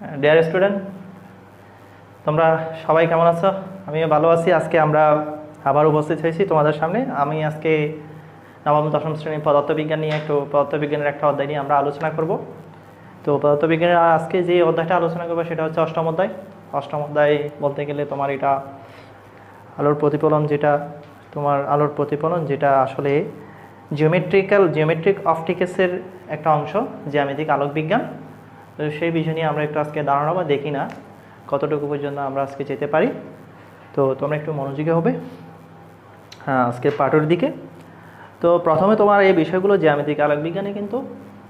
Dear student, তোমরা সবাই কেমন আছো? আমিও ভালো আছি। আজকে আমরা আবার উপস্থিত হয়েছি তোমাদের সামনে। আমি আজকে নবম দশম শ্রেণীর পদার্থবিজ্ঞান নিয়ে পদার্থবিজ্ঞানের একটা অধ্যায় নিয়ে আমরা আলোচনা করব। তো পদার্থবিজ্ঞানের আজকে যে অধ্যায়টা আলোচনা করবো সেটা হচ্ছে অষ্টম অধ্যায়। অষ্টম অধ্যায় বলতে গেলে তোমার এটা আলোর প্রতিফলন যেটা আসলে জিওমেট্রিক অপটিক্সের একটা অংশ, জ্যামিতিক আলোক বিজ্ঞান। তো সেই বিষয় নিয়ে আমরা একটু আজকে ধারণা বা দেখি না কতটুকু পর্যন্ত আমরা আজকে যেতে পারি। তো তোমরা একটু মনোযোগী হবে আজকে পাঠের দিকে। তো প্রথমে তোমার এই বিষয়গুলো জ্যামিতিক আলোক বিজ্ঞানে কিন্তু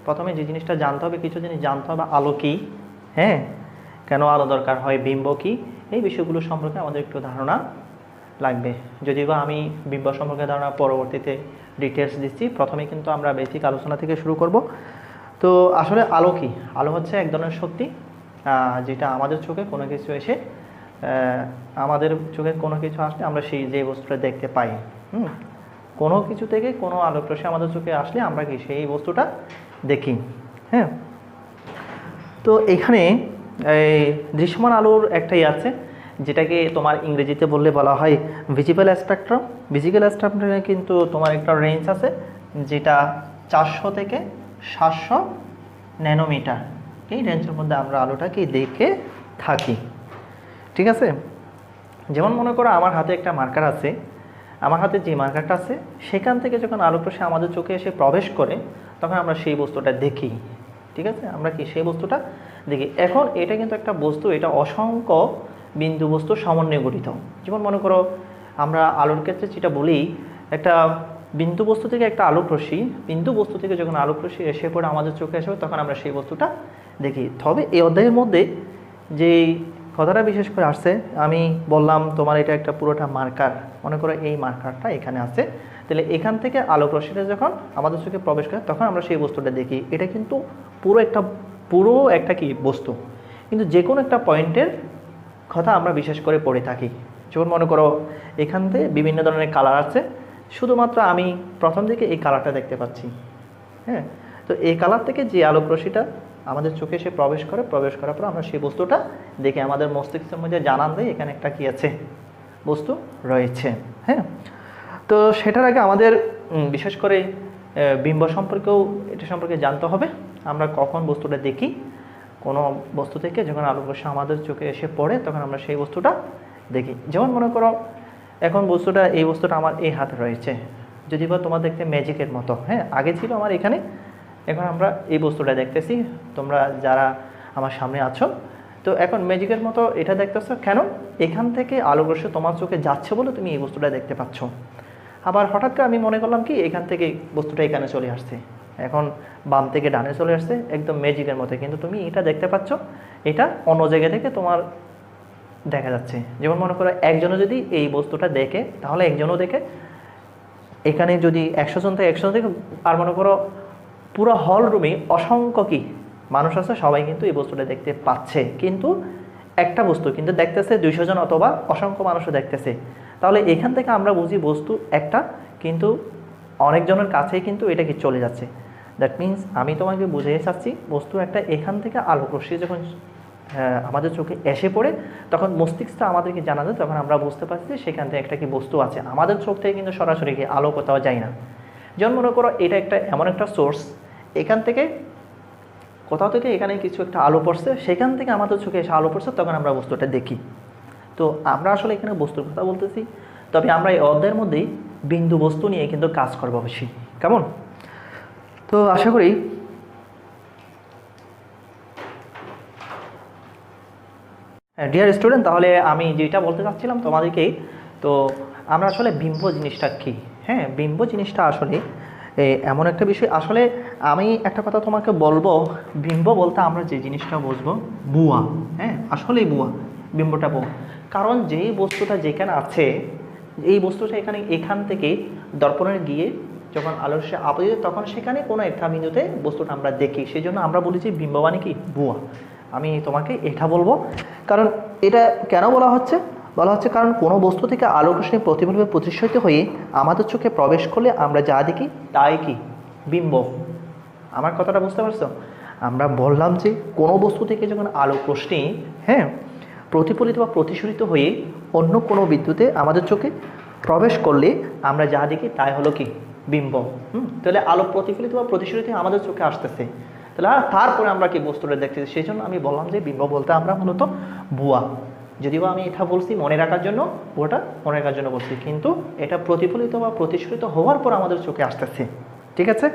প্রথমে যে জিনিসটা জানতে হবে, কিছু জিনিস জানতে হবে। আলো কী, হ্যাঁ, কেন আলো দরকার হয়, বিম্ব কী, এই বিষয়গুলো সম্পর্কে আমাদের একটু ধারণা লাগবে। যদিও আমি বিম্ব সম্পর্কে ধারণা পরবর্তীতে ডিটেলস দিচ্ছি, প্রথমে কিন্তু আমরা বেসিক আলোচনা থেকে শুরু করব। তো আসলে আলো কী? আলো হচ্ছে এক ধরনের শক্তি যেটা আমাদের চোখে কোনো কিছু আসলে আমরা যে বস্তুটা দেখতে পাই। কোনো কিছু থেকে কোনো আলোক রশ্মি আমাদের চোখে আসলে আমরা সেই বস্তুটা দেখি। হ্যাঁ, তো এখানে এই দৃশ্যমান আলোর একটাই আছে, যেটাকে তোমার ইংরেজিতে বলা হয় ভিজিবল স্পেকট্রাম। ভিজিবল স্পেকট্রামে কিন্তু তোমার একটা রেঞ্জ আছে, যেটা 400 থেকে 700 ন্যানোমিটার। এই রেঞ্জের মধ্যে আমরা আলোটাকে দেখে থাকি। ঠিক আছে, যেমন মনে করো আমার হাতে একটা মার্কার আছে, আমার হাতে যে মার্কারটা আছে সেখান থেকে যখন আলোক রশ্মি আমাদের চোখে এসে প্রবেশ করে তখন আমরা সেই বস্তুটা দেখি। ঠিক আছে, আমরা সেই বস্তুটা দেখি। এখন এটা কিন্তু একটা বস্তু, এটা অসংখ্য বিন্দু বস্তুর সমন্বয়ে গঠিত। যেমন মনে করো আমরা আলোর ক্ষেত্রে যেটা বলি, একটা বিন্দু বস্তু থেকে যখন আলোক রশ্মি এসে পড়ে আমাদের চোখে এসে তখন আমরা সেই বস্তুটা দেখি। তবে এই অধ্যায়ের মধ্যে যেই কথাটা বিশেষ করে আসছে, আমি বললাম তোমার এটা একটা পুরোটা মার্কার। মনে করো এই মার্কারটা এখানে আছে, তাহলে এখান থেকে আলোক রশ্মিটা যখন আমাদের চোখে প্রবেশ করে তখন আমরা সেই বস্তুটা দেখি। এটা কিন্তু পুরো একটা কি বস্তু, কিন্তু যে কোনো একটা পয়েন্টের কথা আমরা বিশেষ করে পড়ে থাকি। যেমন মনে করো এখান থেকে বিভিন্ন ধরনের কালার আছে, শুধুমাত্র আমি প্রথম দিকে এই কালারটা দেখতে পাচ্ছি। হ্যাঁ, তো এই কালার থেকে যে আলোক রশ্মিটা আমাদের চোখে এসে প্রবেশ করার পর আমরা সেই বস্তুটা দেখে আমাদের মস্তিষ্কের মধ্যে জানান দেয় এখানে একটা কি আছে, বস্তু রয়েছে। হ্যাঁ, তো সেটার আগে আমাদের বিশেষ করে বিম্ব এটা সম্পর্কে জানতে হবে। আমরা কখন বস্তুটা দেখি, কোনো বস্তু থেকে যখন আলোক রশ্মি আমাদের চোখে এসে পড়ে তখন আমরা সেই বস্তুটা দেখি। যেমন মনে করো এখন এই বস্তুটা আমার এই হাতে রয়েছে, যদি বা তোমার দেখতে ম্যাজিকের মতো। হ্যাঁ, আগে ছিল আমার এখানে, এখন আমরা এই বস্তুটা দেখতেছি, তোমরা যারা আমার সামনে আছো। তো এখন ম্যাজিকের মতো এটা দেখতেছো কেন? এখান থেকে আলোক রশ্মি তোমার চোখে যাচ্ছে বলে তুমি এই বস্তুটা দেখতে পাচ্ছ। আবার হঠাৎ করে আমি মনে করলাম কি এখান থেকে বস্তুটা এখানে চলে আসছে, এখন বাম থেকে ডানে চলে আসছে, একদম ম্যাজিকের মতো, কিন্তু তুমি এটা দেখতে পাচ্ছ, এটা অন্য জায়গা থেকে তোমার দেখা যাচ্ছে। যেমন মনে করো একজনও যদি এই বস্তুটা দেখে তাহলে একজনও দেখে, এখানে যদি 100 জন থেকে 100 থেকে, আর মনে করো পুরো হল রুমে অসংখ্য মানুষ আছে, সবাই কিন্তু এই বস্তুটা দেখতে পাচ্ছে, কিন্তু একটা বস্তু কিন্তু দেখতেছে 200 জন অথবা অসংখ্য মানুষও দেখতেছে। তাহলে এখান থেকে আমরা বুঝি বস্তু একটা, কিন্তু অনেকজনের কাছেই কিন্তু এটা কি চলে যাচ্ছে। দ্যাট মিনস আমি তোমাকে বুঝিয়ে চাচ্ছি বস্তু একটা, এখান থেকে আলোক রশ্মি যখন আমাদের চোখে এসে পড়ে তখন মস্তিষ্কটা আমাদেরকে জানা যায়, তখন আমরা বুঝতে পারছি যে সেখান থেকে একটা কি বস্তু আছে। আমাদের চোখ থেকে কিন্তু সরাসরি কি আলো কোথাও যায় না। যেমন মনে করো এটা এমন একটা সোর্স, এখান থেকে কোথাও থেকে এখানে কিছু একটা আলো পড়ছে, সেখান থেকে আমাদের চোখে এসে আলো পড়ছে, তখন আমরা বস্তুটা দেখি। তো আমরা আসলে এখানে বস্তুর কথা বলতেছি, তবে আমরা এই অধ্যায়ের মধ্যেই বিন্দু বস্তু নিয়ে কিন্তু কাজ করবো বেশি। কেমন? তো আশা করি ডিয়ার স্টুডেন্ট, তাহলে আমি যেটা বলতে চাচ্ছিলাম তোমাদেরকেই, তো আমরা আসলে বিম্ব জিনিসটা কী? হ্যাঁ, বিম্ব জিনিসটা আসলে এমন একটা বিষয়। আসলে আমি একটা কথা তোমাকে বলবো, বিম্ব বলতে আমরা যে জিনিসটা বুঝবো বুয়া। হ্যাঁ, আসলেই বিম্বটা বুয়া। কারণ যেই বস্তুটা যেখানে আছে, এই বস্তুটা এখান থেকে দর্পণে গিয়ে যখন আলোর সে আপতিত তখন সেখানে কোনো একটা বিন্দুতে বস্তুটা আমরা দেখি, সেই জন্য আমরা বলি যে বিম্ব মানে কি বুয়া। আমি তোমাকে এটা বলবো, কারণ এটা কেন বলা হচ্ছে কারণ কোনো বস্তু থেকে আলোক রশ্মি প্রতিফলিত প্রতিসরিত হয়ে আমাদের চোখে প্রবেশ করলে আমরা যা দেখি তাই কি বিম্ব। আমার কথাটা বুঝতে পারছো? আমরা বললাম যে কোনো বস্তু থেকে যখন আলোক রশ্মি হ্যাঁ প্রতিফলিত বা প্রতিসরিত হয়ে অন্য কোনো বিদ্যুতে আমাদের চোখে প্রবেশ করলে আমরা যা দেখি তাই হলো কি বিম্ব। তাহলে আলো প্রতিফলিত বা প্রতিসরিত হয়ে আমাদের চোখে আসতেছে, তাহলে তারপরে আমরা কি বস্তুটা দেখতেছি। সেই জন্য আমি বললাম যে বিম্ব বলতে আমরা মূলত ভুয়া, যদিও আমি এটা বলছি মনে রাখার জন্য, ওটা মনে রাখার জন্য বলছি, কিন্তু এটা প্রতিফলিত বা প্রতিসরিত হওয়ার পর আমাদের চোখে আসতেছে। ঠিক আছে?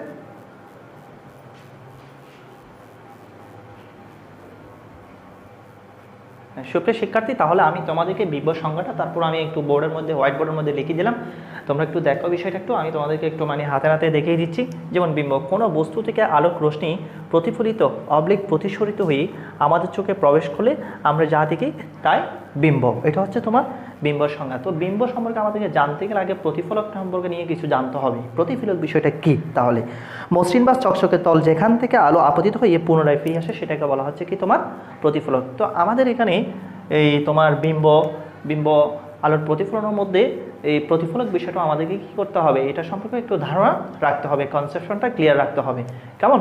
সুপ্রিয় শিক্ষার্থী, তাহলে আমি তোমাদেরকে বিম্ব সংজ্ঞাটা তারপর আমি একটু বোর্ডের মধ্যে হোয়াইট বোর্ডের মধ্যে লিখে দিলাম, তোমরা একটু দেখো বিষয়টা একটু, আমি তোমাদেরকে একটু মানে হাতে হাতে দেখিয়ে দিচ্ছি। যেমন বিম্ব, কোনো বস্তু থেকে আলোক রশ্মি প্রতিফলিত অবলিক প্রতিসরিত হয়ে আমাদের চোখে প্রবেশ করলে আমরা যা দেখি তাই বিম্ব। এটা হচ্ছে তোমার বিম্ব সংজ্ঞা। তো বিম্ব সম্পর্কে আমাদেরকে জানতে গেলে আগে প্রতিফলক সম্পর্কে নিয়ে কিছু জানতে হবে। প্রতিফলক বিষয়টা কি? তাহলে মসৃণ বা চকচকে তল যেখান থেকে আলো আপতিত হয়ে পুনরায় ফিরে আসে সেটাকে বলা হচ্ছে কি তোমার প্রতিফলক। তো আমাদের এখানে এই তোমার বিম্ব আলোর প্রতিফলনের মধ্যে এই প্রতিফলক বিষয়টা আমাদেরকে কী করতে হবে, এটা সম্পর্কে একটু ধারণা রাখতে হবে, কনসেপশনটা ক্লিয়ার রাখতে হবে। কেমন?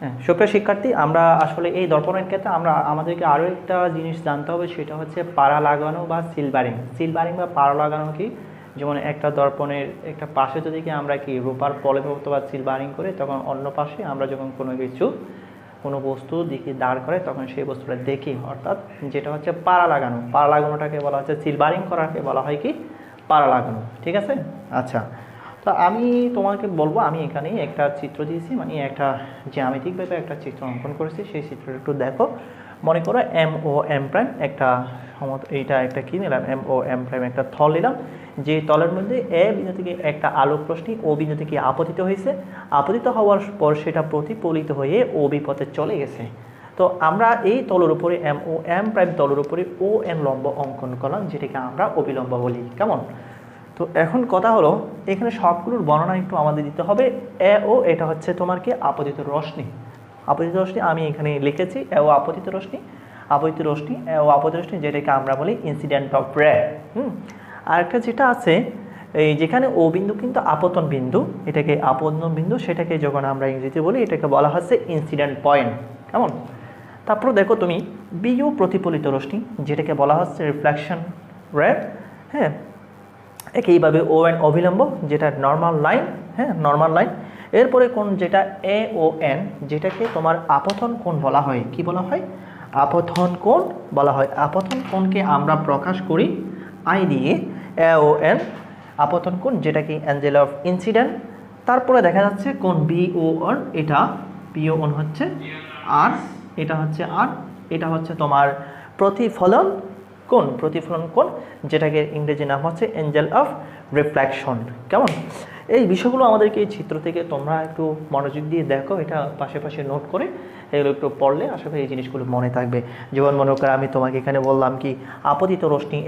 হ্যাঁ সুপ্রিয় শিক্ষার্থী, আমরা আসলে এই দর্পণের ক্ষেত্রে আমাদেরকে আরও একটা জিনিস জানতে হবে, সেটা হচ্ছে পাড়া লাগানো বা সিলবারিং। সিলবারিং বা পাড়া লাগানো কি? যেমন একটা দর্পণের একটা পাশে যদি কি আমরা কি রূপার পলিভক্ত বা সিলবারিং করে, তখন অন্য পাশে আমরা যখন কোনো বস্তু দিকে দাঁড় করে তখন সেই বস্তুটা দেখি, অর্থাৎ যেটা হচ্ছে পাড়া লাগানো। পাড়া লাগানোটাকে বলা হচ্ছে সিলবারিং করাকে বলা হয় কি পাড়া লাগানো। ঠিক আছে? আচ্ছা, তো আমি তোমাকে বলবো, আমি এখানে একটা চিত্র দিয়েছি, মানে একটা জ্যামিতিকভাবে একটা চিত্র অঙ্কন করেছি, সেই চিত্রটা একটু দেখো। মনে করো MOM' একটা এইটা একটা কী নিলাম, MOM' একটা থল নিলাম, যে তলের মধ্যে এ বিন্দু থেকে একটা আলোক রশ্মি ও বিন্দু থেকে আপতিত হয়েছে, আপতিত হওয়ার পর সেটা প্রতিফলিত হয়ে OB পথে চলে গেছে। তো আমরা এই তলের উপরে MOM' তলের উপরে ON লম্ব অঙ্কন করলাম, যেটাকে আমরা অবিলম্ব বলি। কেমন? তো এখন কথা হলো, এখানে সবগুলোর বর্ণনা একটু আমাদের দিতে হবে। এটা হচ্ছে তোমার কি আপতিত রশ্মি। আপতিত রশ্মি আমি এখানে লিখেছি আপতিত রশ্মি, আপতিত রশ্মি আপতিত রশ্মি, যেটাকে আমরা বলি ইনসিডেন্ট অফ রে। আরেকটা যেটা আছে, এই যেখানে ও বিন্দু কিন্তু আপতন বিন্দু, এটাকে আপতন বিন্দু, সেটাকে যখন আমরা ইংরেজিতে বলি এটাকে বলা হচ্ছে ইনসিডেন্ট পয়েন্ট। কেমন? তারপর দেখো তুমি বিও প্রতিফলিত রশ্মি, যেটাকে বলা হচ্ছে রিফ্লেকশন রে। হ্যাঁ, একইভাবে ON অবিলম্ব, যেটা নর্মাল লাইন। হ্যাঁ, নর্মাল লাইন। এরপরে কোন যেটা AON, যেটাকে তোমার আপতন কোণ বলা হয়। কি বলা হয়? আপতন কোণ বলা হয়। আপতন কোণকে আমরা প্রকাশ করি I দিয়ে, AON আপতন কোণ, যেটাকে অ্যাঙ্গেল অফ ইনসিডেন্ট। তারপরে দেখা যাচ্ছে কোণ BON, এটা BON হচ্ছে আর, এটা হচ্ছে আর, এটা হচ্ছে তোমার প্রতিফলন কোণ, প্রতিফলন কোণ, যেটাকে ইংরেজি নাম হচ্ছে অ্যাঙ্গেল অফ রিফ্লেকশন। কেমন? এই বিষয়গুলো আমাদেরকে এই চিত্র থেকে তোমরা একটু মনোযোগ দিয়ে দেখো, এটা পাশে নোট করে এগুলো একটু পড়লে আশা করি এই জিনিসগুলো মনে থাকবে। যেমন মনে করো আমি তোমাকে এখানে বললাম কি আপতিত রশ্মি,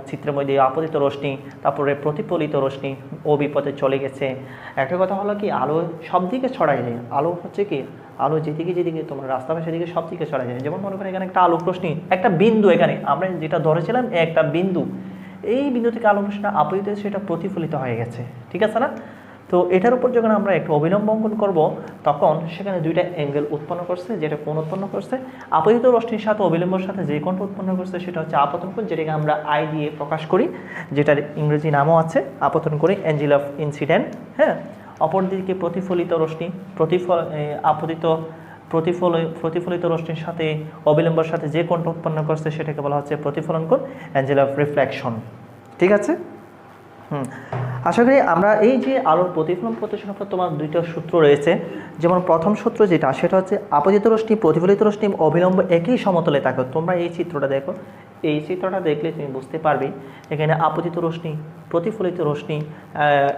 চিত্রের মধ্যে আপতিত রশ্মি, তারপরে প্রতিফলিত রশ্মি OB পথে চলে গেছে। একটা কথা হলো কি, আলো সব দিকে ছড়ায় যায়। আলো হচ্ছে কি, আলো যেদিকে তোমার রাস্তা হয় সেদিকে সব দিকে ছড়ায় যায়। যেমন মনে করেন এখানে একটা আলোক রশ্মি, একটা বিন্দু, এখানে আমরা যেটা ধরেছিলাম একটা বিন্দু, এই বিন্দু থেকে আলোক রশ্মিটা আপতিত সেটা প্রতিফলিত হয়ে গেছে। ঠিক আছে না? তো এটার উপর যখন আমরা একটু অবিলম্ব অঙ্কন করবো, তখন সেখানে দুইটা অ্যাঙ্গেল উৎপন্ন করছে, যেটা কোণ উৎপন্ন করছে। আপতিত রশ্মির সাথে অবিলম্বর সাথে যে কোণটা উৎপন্ন করছে সেটা হচ্ছে আপতন কোণ, যেটাকে আমরা I দিয়ে প্রকাশ করি, যেটার ইংরেজি নামও আছে আপতন করি, অ্যাঙ্গেল অফ ইনসিডেন্ট। হ্যাঁ, অপরদিকে প্রতিফলিত রশ্মি, প্রতিফলিত রশ্মির সাথে অবিলম্বর সাথে যে কোণটা উৎপন্ন করছে সেটাকে বলা হচ্ছে প্রতিফলন কোণ, অ্যাঙ্গেল অফ রিফ্লেকশন। ঠিক আছে? আশা করি আমরা এই যে আলোর প্রতিফলন প্রতিসরণ তোমার দুইটা সূত্র রয়েছে। যেমন প্রথম সূত্র যেটা, সেটা হচ্ছে আপতিত রশ্মি প্রতিফলিত রশ্মি অবিলম্ব একই সমতলে থাকে। তোমরা এই চিত্রটা দেখো, এই চিত্রটা দেখলে তুমি বুঝতে পারবে এখানে আপতিত রশ্মি, প্রতিফলিত রশ্মি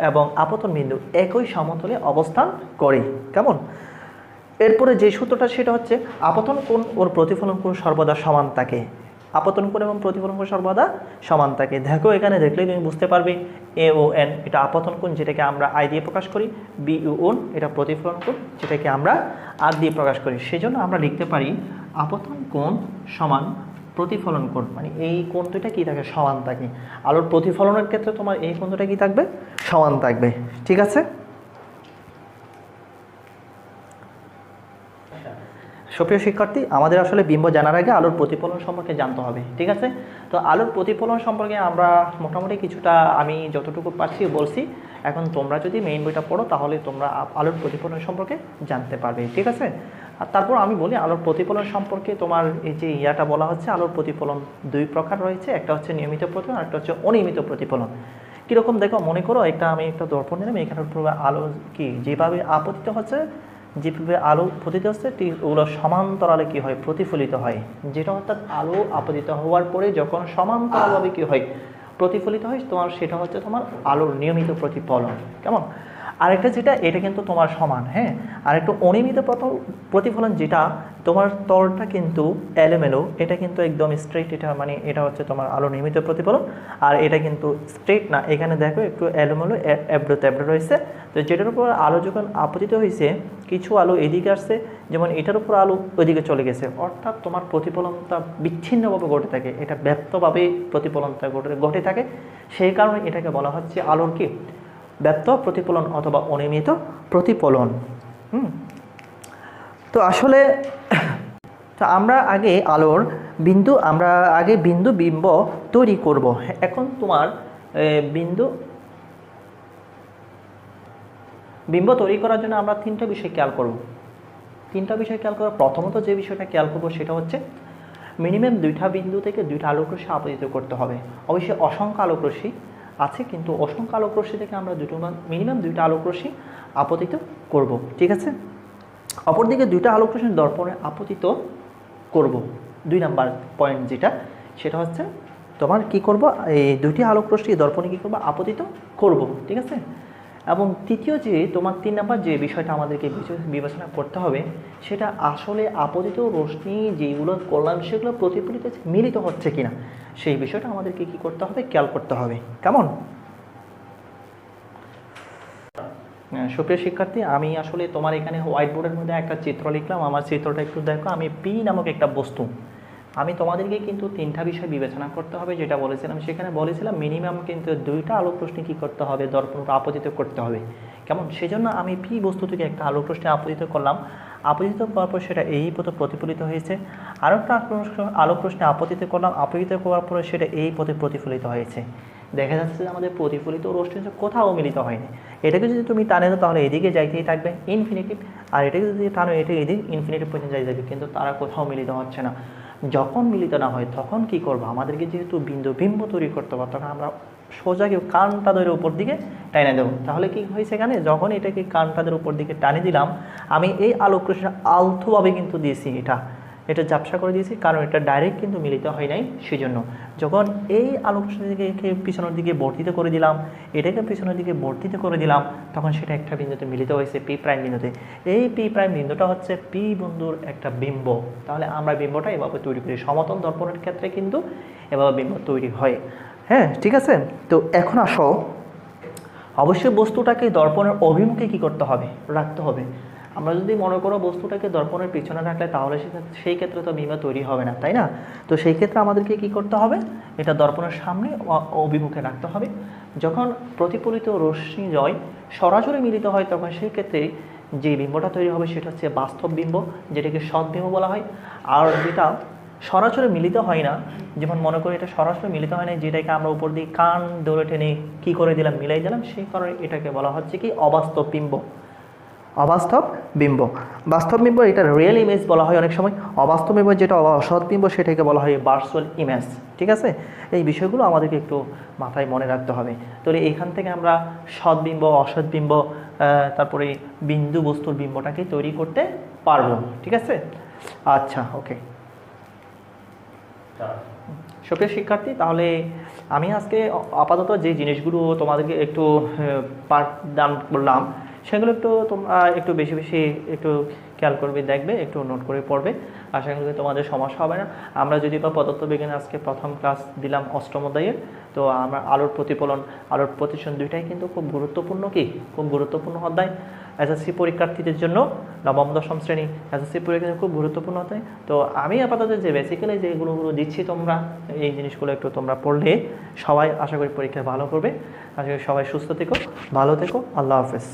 এবং আপতন বিন্দু একই সমতলে অবস্থান করে। কেমন? এরপরে যে সূত্রটা সেটা হচ্ছে আপতন কোণ ওর প্রতিফলন কোণ সর্বদা সমান থাকে। আপতন কোণ এবং প্রতিফলন কোণ সর্বদা সমান থাকে। দেখো এখানে দেখলেই তুমি বুঝতে পারবে AON এটা আপতন কোণ, যেটাকে আমরা I দিয়ে প্রকাশ করি, BON এটা প্রতিফলন কোণ, যেটাকে আমরা R দিয়ে প্রকাশ করি। সেজন্য আমরা লিখতে পারি আপতন কোণ সমান প্রতিফলন কোণ, মানে এই কোণ দুইটা কী থাকে, সমান থাকে। আলোর প্রতিফলনের ক্ষেত্রে তোমার এই কোণ দুটা কী থাকবে, সমান থাকবে। ঠিক আছে? সুপ্রিয় শিক্ষার্থী, আমাদের আসলে বিম্ব জানার আগে আলোর প্রতিফলন সম্পর্কে জানতে হবে, ঠিক আছে? তো আলোর প্রতিফলন সম্পর্কে আমরা মোটামুটি কিছুটা আমি যতটুকু পারছি বলছি। এখন তোমরা যদি মেইন বইটা পড়ো তাহলে তোমরা আলোর প্রতিফলন সম্পর্কে জানতে পারবে, ঠিক আছে? আর তারপর আমি বলি আলোর প্রতিফলন সম্পর্কে। তোমার এই যে ইয়াটা বলা হচ্ছে, আলোর প্রতিফলন দুই প্রকার রয়েছে, একটা হচ্ছে নিয়মিত প্রতিফলন, একটা হচ্ছে অনিয়মিত প্রতিফলন। কীরকম দেখো, মনে করো আমি একটা দর্পণ নিলাম, এখানের উপর আলো কি যেভাবে আপতিত হচ্ছে, যেভাবে আলো পতিত হচ্ছে ঠিক ওগুলো সমান্তরালে কী হয়, প্রতিফলিত হয়। যেটা অর্থাৎ আলো আপতিত হওয়ার পরে যখন সমান্তরালভাবে কী হয়, প্রতিফলিত হয়, তোমার সেটা হচ্ছে তোমার আলোর নিয়মিত প্রতিফলন। কেমন? আরেকটা যেটা, এটা কিন্তু তোমার সমান, হ্যাঁ। আর একটু অনিয়মিত প্রতিফলন, যেটা তোমার তলটা কিন্তু এলোমেলো, এটা কিন্তু একদম স্ট্রেট, এটা মানে এটা হচ্ছে তোমার আলো নিয়মিত প্রতিফলন। আর এটা কিন্তু স্ট্রেট না, এখানে দেখো একটু এলোমেলো এবড়ো তেবড়ো রয়েছে। তো যেটার উপর আলো যখন আপতিত হয়েছে, কিছু আলো এদিকে আসছে, যেমন এটার উপর আলো ওইদিকে চলে গেছে, অর্থাৎ তোমার প্রতিফলনটা বিচ্ছিন্নভাবে ঘটে থাকে, এটা ব্যক্তভাবে প্রতিফলনটা ঘটে থাকে। সেই কারণে এটাকে বলা হচ্ছে আলোর কি, ব্যক্ত প্রতিফলন অথবা অনিয়মিত প্রতিফলন। তো আসলে তো আমরা আগে আলোর বিন্দু, আমরা আগে বিন্দু বিম্ব তৈরি করব। এখন তোমার বিম্ব তৈরি করার জন্য আমরা তিনটা বিষয় খেয়াল করব। প্রথমত যে বিষয়টা খেয়াল করবো সেটা হচ্ছে মিনিমাম দুইটা বিন্দু থেকে দুইটা আলোকরশ্মি আপতিত করতে হবে। অবশ্যই অসংখ্য আলোকরশ্মি আছে, কিন্তু অসংখ্য আলোকরশ্মি থেকে আমরা মিনিমাম দুইটা আলোকরশ্মি আপতিত করব, ঠিক আছে? অপরদিকে দুইটা আলোকরশ্মি দর্পণে আপতিত করব। 2 নাম্বার পয়েন্ট যেটা, সেটা হচ্ছে তোমার কি করব, এই দুইটি আলোকরশ্মি দর্পণে কি করব, আপতিত করব, ঠিক আছে? এবং তৃতীয় যে তোমার 3 নাম্বার যে বিষয়টা আমাদেরকে বিবেচনা করতে হবে, সেটা আসলে আপতিত রশ্মি যেগুলো করলাম সেগুলো প্রতিফলিত মিলিত হচ্ছে কিনা, সেই বিষয়টা আমাদেরকে কি করতে হবে, খেয়াল করতে হবে। কেমন? সুপ্রিয় শিক্ষার্থী, আমি আসলে তোমার এখানে হোয়াইট বোর্ডের মধ্যে একটা চিত্র লিখলাম। আমার চিত্রটা একটু দেখো। আমি পি নামক একটা বস্তু, আমি তোমাদেরকে কিন্তু 3টা বিষয় বিবেচনা করতে হবে, যেটা বলেছিলাম। সেখানে বলেছিলাম মিনিমাম কিন্তু 2টা আলোকরশ্মি কী করতে হবে, দর্পণ আপতিত করতে হবে। কেমন? সেজন্য আমি পি বস্তু থেকে একটা আলোকরশ্মি আপতিত করলাম। আপতিত করার পর সেটা এই পথে প্রতিফলিত হয়েছে। আরও একটা আলোকরশ্মি আপতিত করলাম, আপতিত করার পরে সেটা এই পথে প্রতিফলিত হয়েছে। দেখা যাচ্ছে যে আমাদের প্রতিফলিত রশ্মি কোথাও মিলিত হয়নি। এটাকে যদি তুমি টানে দাও তাহলে এদিকে যাইতেই থাকবে ইনফিনিটিভ, আর এটাকে যদি টানো এটা এদিকে ইনফিনিটিভ পর্যন্ত যাই যাবে, কিন্তু তারা কোথাও মিলিত হচ্ছে না। যখন মিলিত না হয় তখন কি করবো, আমাদেরকে যেহেতু বিম্ব তৈরি করতে হবে, তখন আমরা সোজা কেউ কানটা ধরে উপর দিকে টানে দেবো। তাহলে কি হয়েছে এখানে, যখন এটাকে কানটা ধরে উপর দিকে টানে দিলাম, আমি এই আলোকরশ্মি আলতোভাবে কিন্তু দিয়েছি, এটা ঝাপসা করে দিয়েছি, কারণ এটা ডাইরেক্ট কিন্তু মিলিত হয় নাই। সেজন্য যখন এই আলোকরশ্মিকে পিছনের দিকে বর্ধিত করে দিলাম, এটাকে পিছনের দিকে বর্ধিত করে দিলাম, তখন সেটা একটা বিন্দুতে মিলিত হয়েছে, পি প্রাইম বিন্দুতে। এই পি প্রাইম বিন্দুটা হচ্ছে পি বিন্দুর একটা বিম্ব। তাহলে আমরা বিম্বটা এভাবে তৈরি করি। সমতল দর্পণের ক্ষেত্রে কিন্তু এভাবে বিম্ব তৈরি হয়। হ্যাঁ, ঠিক আছে। তো এখন আসো, অবশ্যই বস্তুটাকে দর্পণের অভিমুখে কি করতে হবে, রাখতে হবে। আমরা যদি মনে করো বস্তুটাকে দর্পণের পিছনে রাখলে, তাহলে সেই ক্ষেত্রে তো বিম্ব তৈরি হবে না, তাই না? তো সেই ক্ষেত্রে আমাদেরকে কি করতে হবে, এটা দর্পণের সামনে অভিমুখে রাখতে হবে। যখন প্রতিফলিত রশ্মি জয় সরাসরি মিলিত হয়, তখন সেই ক্ষেত্রে যে বিম্বটা তৈরি হবে সেটা হচ্ছে বাস্তব বিম্ব, যেটাকে সৎবিম্ব বলা হয়। আর যেটা সরাসরি মিলিত হয় না, যেমন মনে করি এটা সরাসরি মিলিত হয় না, যেটাকে আমরা উপর দিয়ে কান ধরে টেনে কী করে দিলাম, মিলাই দিলাম, সেই কারণে এটাকে বলা হচ্ছে কি অবাস্তব বিম্ব। অবাস্তব বিম্ব, বাস্তব বিম্ব এটা রিয়েল ইমেজ বলা হয় অনেক সময়। অবাস্তব বিম্ব যেটা অসৎ বিম্ব, সেটাকে বলা হয় ভার্চুয়াল ইমেজ, ঠিক আছে? এই বিষয়গুলো আমাদেরকে একটু মাথায় মনে রাখতে হবে। তাহলে এখান থেকে আমরা সৎ বিম্ব, অসৎ বিম্ব, তারপরে বিন্দু বস্তুর বিম্বটাকে তৈরি করতে পারবো, ঠিক আছে? আচ্ছা, ওকে। সুপ্রিয় শিক্ষার্থী, তাহলে আমি আজকে আপাতত যে জিনিসগুলো তোমাদেরকে একটু পাঠদান করলাম, সেগুলো একটু তোমরা একটু বেশি বেশি একটু খেয়াল করবে, দেখবে, একটু নোট করে পড়বে। আশা করি তোমাদের সমস্যা হবে না। আমরা যদি বা পদার্থবিজ্ঞানে আজকে প্রথম ক্লাস দিলাম অষ্টম অধ্যায়ের, তো আমরা আলোর প্রতিফলন, আলোর প্রতিসরণ দুইটাই কিন্তু খুব গুরুত্বপূর্ণ, খুব গুরুত্বপূর্ণ অধ্যায় এসএসসি পরীক্ষার্থীদের জন্য। নবম দশম শ্রেণী এসএসসি পরীক্ষা খুব গুরুত্বপূর্ণ অধ্যায়। তো আমি আপাতত যে বেসিক্যালি যেগুলো দিচ্ছি, তোমরা এই জিনিসগুলো একটু তোমরা পড়লে সবাই আশা করি পরীক্ষায় ভালো করবে। আশা করি সবাই সুস্থ থেকো, ভালো থেকো। আল্লাহ হাফেজ।